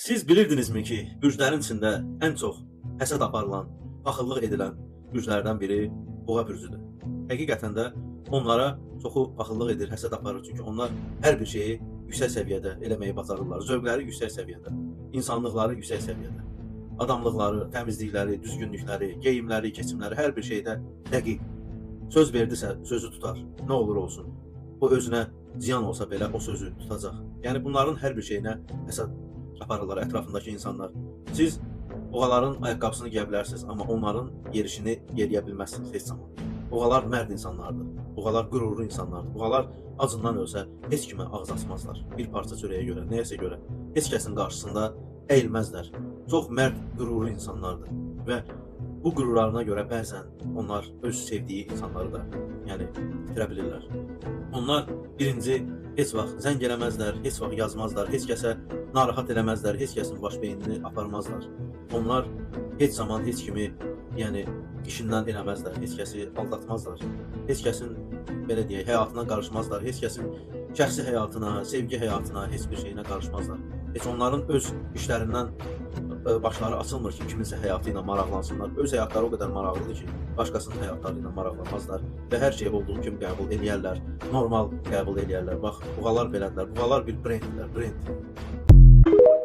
Siz bilirdinizmi ki, bürclərin içində ən çox həsəd aparılan, paxıllıq edilən bürclərdən biri Boğa bürcüdür. Həqiqətən də onlara çoxu paxıllıq edir, həsəd aparır. Çünki onlar hər bir şeyi yüksək səviyyədə eləməyi bacarırlar. Zövqləri yüksək səviyyədə, insanlıqları yüksək səviyyədə. Adamlıqları, təmizlikləri, düzgünlükləri, geyimləri, keçimləri hər bir şeydə dəqiq. Söz verdisə sözü tutar. Nə olur olsun. O özünə ziyan olsa belə o sözü tutacaq. Yəni bunların hər bir şeyinə həsəd aparırlar ətrafındakı insanlar. Siz Boğaların ayaqqabısını giyə bilərsiniz, amma onların yerişini yeriyə bilməzsiniz heç zaman. Boğalar mərd insanlardır. Boğalar qürurlu insanlardır. Boğalar acından ölsə heç kimə ağız açmazlar. Bir parça çörəyə görə, nəyəsə görə heç kəsin qarşısında əyilməzlər. Çox mərd, qürurlu insanlardır və bu qürurlarına görə bəzən onlar öz sevdiyi insanları da itirə bilirlər. Onlar birinci heç vaxt zəng eləməzlər, heç vaxt yazmazlar, heç kəsə narahat eləməzlər, heç kəsin baş beynini aparmazlar. Onlar heç zaman heç kimi işindən eləməzlər, heç kəsi aldatmazlar. Heç kəsin belə deyək, həyatına qarışmazlar, heç kəsin şəxsi həyatına, sevgi həyatına, heç bir şeyinə qarışmazlar. Heç onların öz işlərindən başları açılmır ki, kiminsə həyatı ilə maraqlansınlar. Öz həyatları o qədər maraqlıdır ki, başqasının həyatları ilə maraqlanmazlar və hər şey olduğu kimi qəbul eləyərlər, normal qəbul eləyərlər. Bax, Boğalar belədirlər. Boğalar bir brenddirlər, brend.